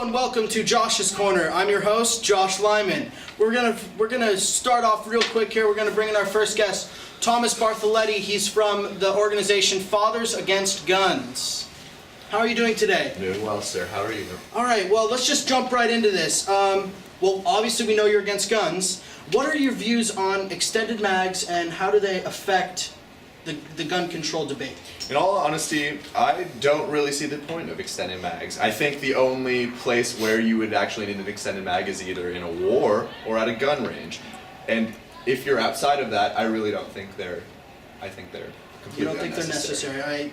and welcome to Josh's Corner. I'm your host, Josh Lyman. We're gonna start off real quick here. We're gonna bring in our first guest, Thomas Bartholetti. He's from the organization Fathers Against Guns. How are you doing today? Doing well, sir. How are you? All right. Well, let's just jump right into this. Well, obviously we know you're against guns. What are your views on extended mags, and how do they affect the gun control debate? In all honesty, I don't really see the point of extended mags. I think the only place where you would actually need an extended mag is either in a war or at a gun range. And if you're outside of that, I really don't think I think they're completely You don't think they're necessary?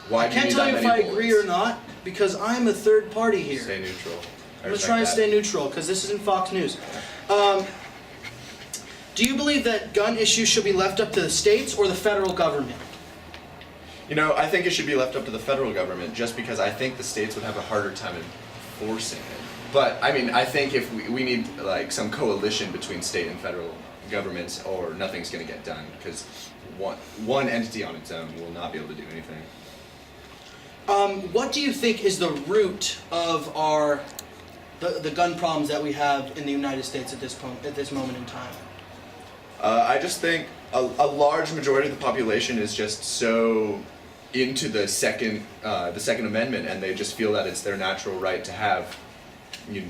Why I can't tell you if I agree or not, because I'm a third party here. Stay neutral. I'm going to try and stay neutral, because this isn't Fox News. Do you believe that gun issues should be left up to the states or the federal government? You know, I think it should be left up to the federal government, just because I think the states would have a harder time enforcing it. But, I mean, I think if we need, like, some coalition between state and federal governments, or nothing's going to get done, because one entity on its own will not be able to do anything. What do you think is the root of the gun problems that we have in the United States at this moment in time? I just think a large majority of the population is just so into the Second Amendment, and they just feel that it's their natural right to have,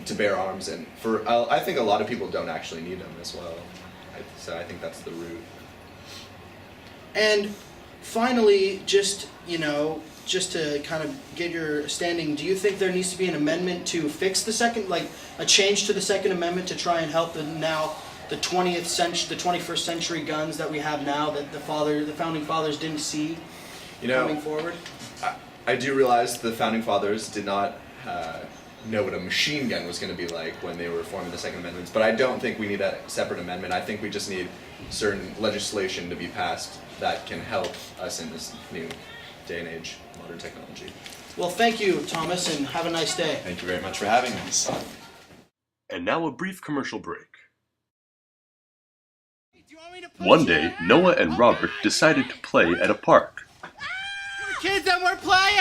to bear arms. And I think a lot of people don't actually need them as well. So I think that's the root. And finally, just to kind of get your standing, do you think there needs to be an amendment to fix a change to the Second Amendment to try and help the 21st century guns that we have now that the founding fathers didn't see coming forward? I do realize the founding fathers did not know what a machine gun was going to be like when they were forming the Second Amendment, but I don't think we need a separate amendment. I think we just need certain legislation to be passed that can help us in this new day and age, modern technology. Well, thank you, Thomas, and have a nice day. Thank you very much for having us. And now a brief commercial break. One day, Noah and Robert decided to play at a park. Kids, and we're playing!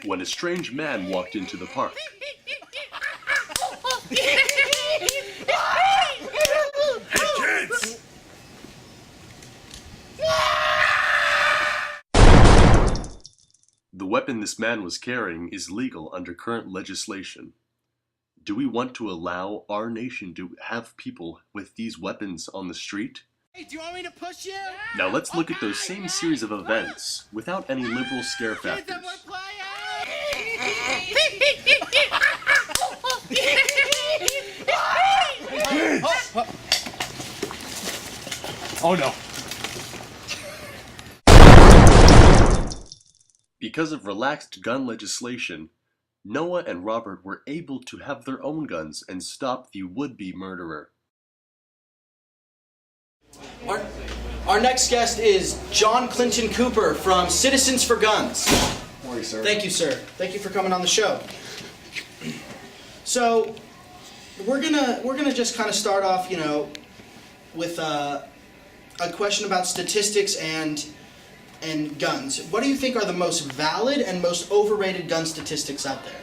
When a strange man walked into the park. Hey, kids! The weapon this man was carrying is legal under current legislation. Do we want to allow our nation to have people with these weapons on the street? Hey, do you want me to push you? Now let's look at those same series of events without any liberal scare factors. Oh no. Because of relaxed gun legislation, Noah and Robert were able to have their own guns and stop the would-be murderer. Our next guest is John Clinton Cooper from Citizens for Guns. Morning, sir. Thank you, sir. Thank you for coming on the show. So, we're gonna just kind of start off, with a question about statistics and guns. What do you think are the most valid and most overrated gun statistics out there?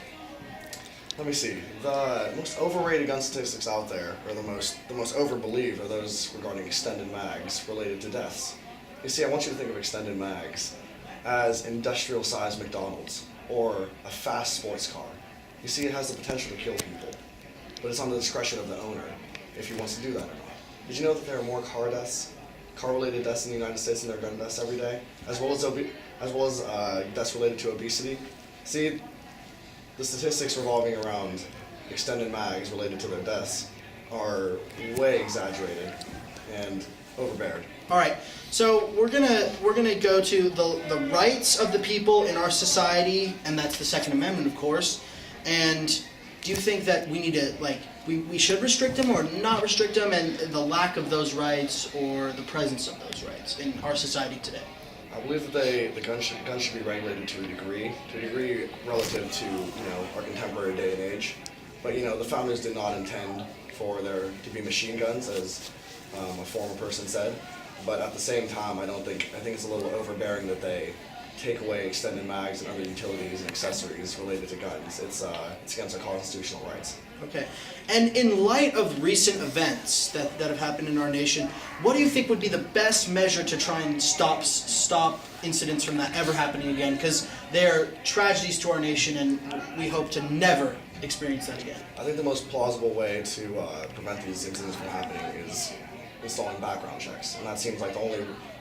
Let me see. The most overrated gun statistics out there, or the most overbelieved, are those regarding extended mags related to deaths. You see, I want you to think of extended mags as industrial-sized McDonald's or a fast sports car. You see, it has the potential to kill people, but it's on the discretion of the owner if he wants to do that or not. Did you know that there are more car-related deaths in the United States than there are gun deaths every day, as well as deaths related to obesity? See, the statistics revolving around extended mags related to their deaths are way exaggerated and overbearing. All right, so we're gonna go to the rights of the people in our society, and that's the Second Amendment, of course. And do you think that we need to we should restrict them or not restrict them, and the lack of those rights or the presence of those rights in our society today? I believe that the gun should be regulated to a degree relative to our contemporary day and age. But the founders did not intend for there to be machine guns, as a former person said. But at the same time, I think it's a little overbearing that they take away extended mags and other utilities and accessories related to guns. It's against our constitutional rights. Okay. And in light of recent events that have happened in our nation, what do you think would be the best measure to try and stop incidents from that ever happening again? Because they're tragedies to our nation, and we hope to never experience that again. I think the most plausible way to prevent these incidents from happening is installing background checks, and that seems like the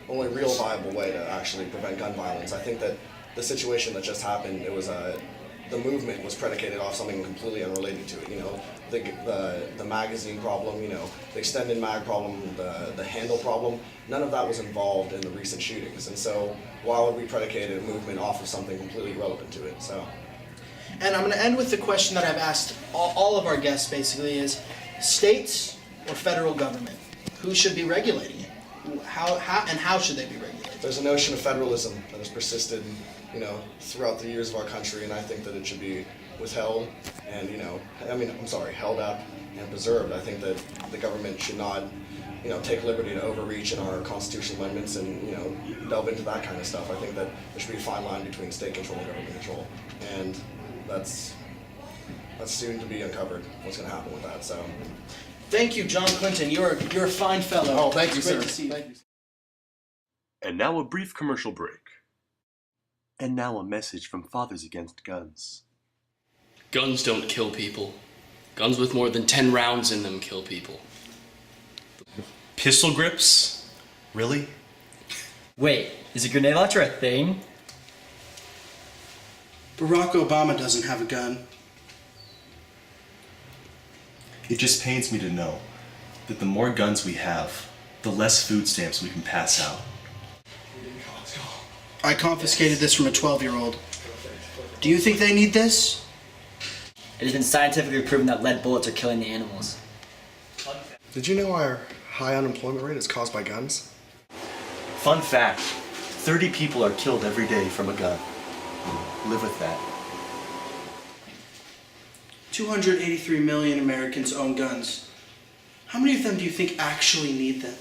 only real viable way to actually prevent gun violence. I think that the situation that just happened, it was the movement was predicated off something completely unrelated to it. You know, the magazine problem, you know, the extended mag problem, the handle problem. None of that was involved in the recent shootings, and so why would we predicate a movement off of something completely irrelevant to it? So. And I'm going to end with the question that I've asked all of our guests. Basically, is states or federal government? Who should be regulating it? How should they be regulated? There's a notion of federalism that has persisted, you know, throughout the years of our country, and I think that it should be withheld and, held up and preserved. I think that the government should not, take liberty to overreach in our constitutional amendments and, delve into that kind of stuff. I think that there should be a fine line between state control and government control, and that's soon to be uncovered. What's going to happen with that? So. Thank you, John Clinton. You're a fine fellow. Oh, thank you, It's great sir. to see you. Thank you. And now a brief commercial break. And now a message from Fathers Against Guns. Guns don't kill people. Guns with more than 10 rounds in them kill people. Pistol grips? Really? Wait, is a grenade launcher a thing? Barack Obama doesn't have a gun. It just pains me to know that the more guns we have, the less food stamps we can pass out. I confiscated this from a 12-year-old. Do you think they need this? It has been scientifically proven that lead bullets are killing the animals. Did you know our high unemployment rate is caused by guns? Fun fact, 30 people are killed every day from a gun. Live with that. 283 million Americans own guns. How many of them do you think actually need them?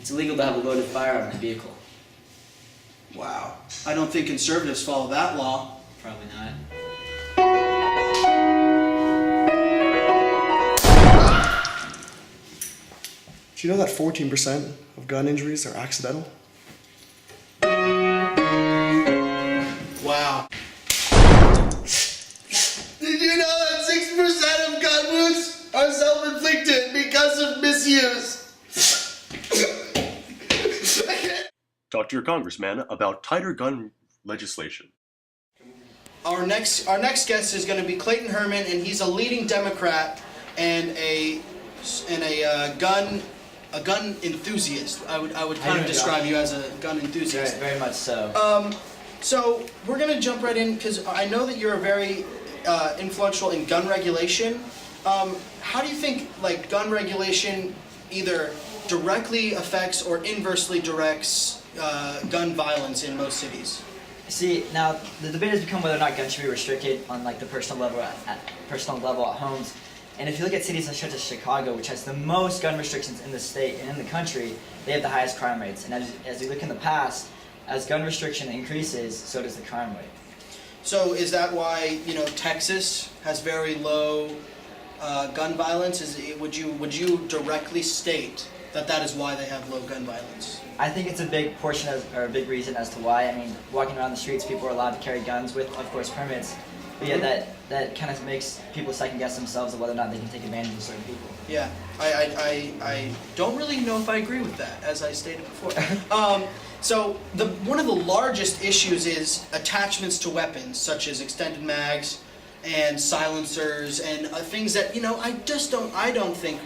It's illegal to have a loaded firearm in a vehicle. Wow. I don't think conservatives follow that law. Probably not. Do you know that 14% of gun injuries are accidental? Wow. Did you know that 6% of gun wounds are self-inflicted because of misuse? Talk to your congressman about tighter gun legislation. Our next guest is going to be Clayton Herman, and he's a leading Democrat and a gun enthusiast. I would kind of describe you as a gun enthusiast. Very much so. So we're going to jump right in because I know that you're very influential in gun regulation. How do you think gun regulation either directly affects or inversely directs gun violence in most cities? See, now the debate has become whether or not guns should be restricted on the personal level at homes. And if you look at cities such as Chicago, which has the most gun restrictions in the state and in the country, they have the highest crime rates. And as you look in the past, as gun restriction increases, so does the crime rate. So is that why Texas has very low gun violence? Would you directly state that is why they have low gun violence? I think it's a big portion or a big reason as to why. I mean, walking around the streets, people are allowed to carry guns with, of course, permits. But yeah, that kind of makes people second guess themselves of whether or not they can take advantage of certain people. Yeah, I don't really know if I agree with that, as I stated before. So one of the largest issues is attachments to weapons, such as extended mags and silencers and things that I don't think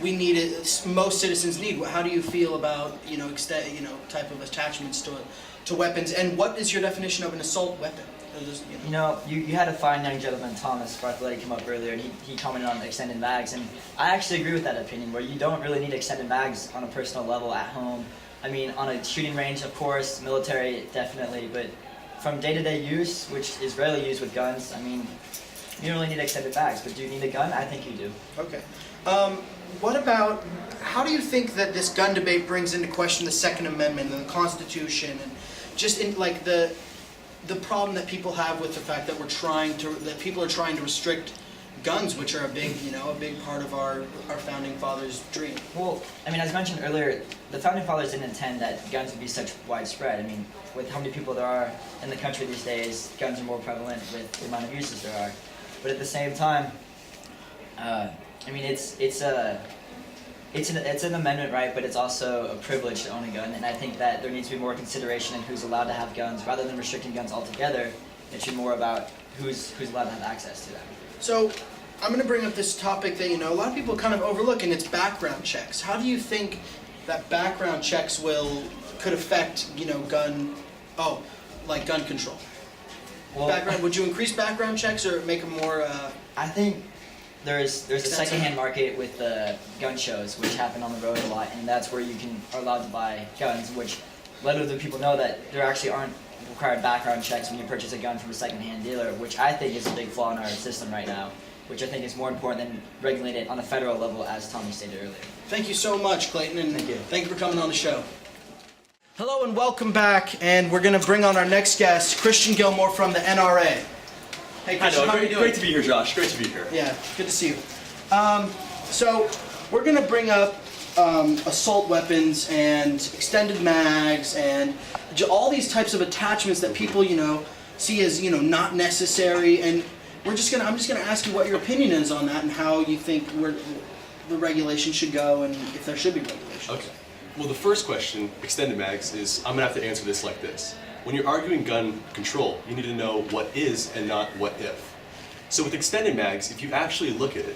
we need it. Most citizens need. How do you feel about type of attachments to weapons? And what is your definition of an assault weapon? You had a fine young gentleman, Thomas Bartholomew, come up earlier, and he commented on extended mags, and I actually agree with that opinion, where you don't really need extended mags on a personal level at home. I mean, on a shooting range, of course, military, definitely, but from day-to-day use, which is rarely used with guns, I mean, You don't really need extended mags, but do you need a gun? I think you do. Okay. What about, how do you think that this gun debate brings into question the Second Amendment and the Constitution, and just in like the problem that people have with the fact that people are trying to restrict guns, which are a big part of our founding fathers' dream? Well, I mean, as mentioned earlier, the founding fathers didn't intend that guns would be such widespread. I mean, with how many people there are in the country these days, guns are more prevalent with the amount of uses there are. But at the same time, I mean, it's an amendment, right? But it's also a privilege to own a gun, and I think that there needs to be more consideration in who's allowed to have guns, rather than restricting guns altogether. It should be more about who's allowed to have access to them. So, I'm going to bring up this topic that a lot of people kind of overlook, and it's background checks. How do you think that background checks could affect gun control? Well, would you increase background checks or make them more? I think there's a secondhand market with the gun shows, which happen on the road a lot, and that's where you are allowed to buy guns, which let other people know that there actually aren't required background checks when you purchase a gun from a secondhand dealer, which I think is a big flaw in our system right now, which I think is more important than regulating it on a federal level, as Tommy stated earlier. Thank you so much, Clayton, and thank you for coming on the show. Hello and welcome back, and we're going to bring on our next guest, Christian Gilmore from the NRA. Hey, Christian, how are you doing? Great to be here, Josh. Great to be here. Yeah, good to see you. So we're going to bring up assault weapons and extended mags and all these types of attachments that people, see as, not necessary. And I'm just going to ask you what your opinion is on that and how you think the regulation should go and if there should be regulations. Okay. Well, the first question, extended mags, is I'm going to have to answer this like this. When you're arguing gun control, you need to know what is and not what if. So with extended mags, if you actually look at it,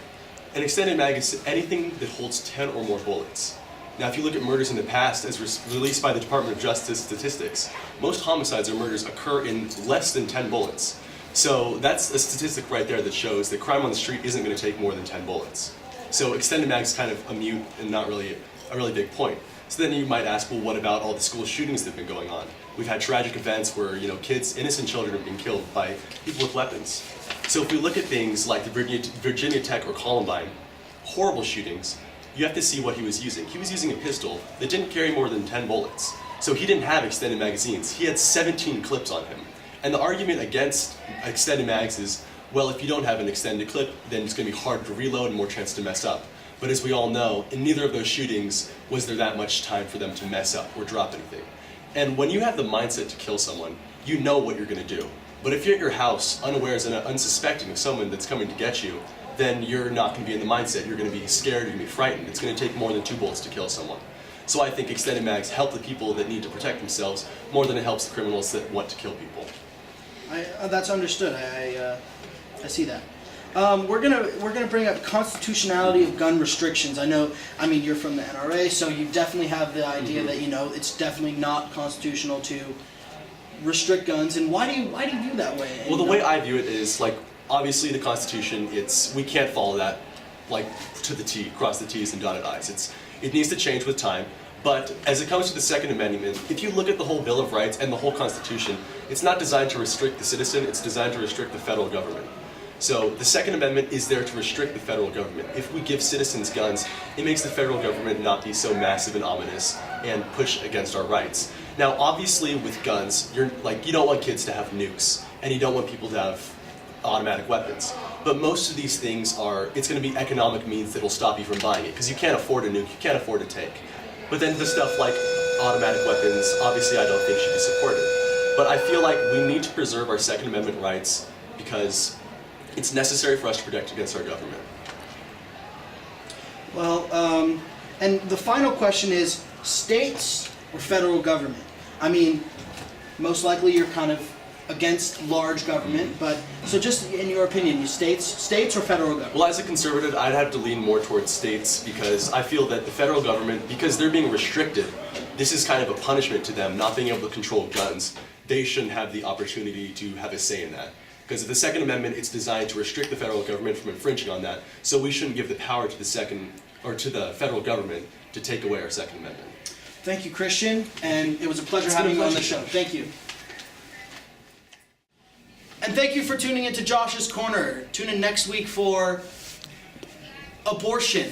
an extended mag is anything that holds 10 or more bullets. Now, if you look at murders in the past, as released by the Department of Justice statistics, most homicides or murders occur in less than 10 bullets. So that's a statistic right there that shows that crime on the street isn't going to take more than 10 bullets. So extended mag is kind of a mute and not really a really big point. So then you might ask, well, what about all the school shootings that have been going on? We've had tragic events where, kids, innocent children have been killed by people with weapons. So if we look at things like the Virginia Tech or Columbine, horrible shootings, you have to see what he was using. He was using a pistol that didn't carry more than 10 bullets. So he didn't have extended magazines. He had 17 clips on him. And the argument against extended mags is, well, if you don't have an extended clip, then it's going to be harder to reload and more chance to mess up. But as we all know, in neither of those shootings was there that much time for them to mess up or drop anything. And when you have the mindset to kill someone, you know what you're going to do. But if you're at your house, unawares and unsuspecting of someone that's coming to get you, then you're not going to be in the mindset. You're going to be scared, you're going to be frightened. It's going to take more than 2 bullets to kill someone. So I think extended mags help the people that need to protect themselves more than it helps the criminals that want to kill people. That's understood. I see that. We're gonna bring up constitutionality of gun restrictions. I mean, you're from the NRA, so you definitely have the idea that it's definitely not constitutional to restrict guns. And why do you view that way? Well, the way I view it is obviously the Constitution. We can't follow that to the T, cross the T's and dotted I's. It needs to change with time. But as it comes to the Second Amendment, if you look at the whole Bill of Rights and the whole Constitution, it's not designed to restrict the citizen. It's designed to restrict the federal government. So the Second Amendment is there to restrict the federal government. If we give citizens guns, it makes the federal government not be so massive and ominous and push against our rights. Now, obviously, with guns, you don't want kids to have nukes, and you don't want people to have automatic weapons. But most of these things it's going to be economic means that will stop you from buying it, because you can't afford a nuke, you can't afford a tank. But then the stuff like automatic weapons, obviously I don't think should be supported. But I feel like we need to preserve our Second Amendment rights because it's necessary for us to protect against our government. Well, and the final question is, states or federal government? I mean, most likely you're kind of against large government, but so just in your opinion, states or federal government? Well, as a conservative, I'd have to lean more towards states because I feel that the federal government, because they're being restricted, this is kind of a punishment to them, not being able to control guns. They shouldn't have the opportunity to have a say in that. Because of the Second Amendment, it's designed to restrict the federal government from infringing on that, so we shouldn't give the power to the federal government to take away our Second Amendment. Thank you, Christian, and it was a pleasure having you on the show. Thank you. And thank you for tuning into Josh's Corner. Tune in next week for abortion.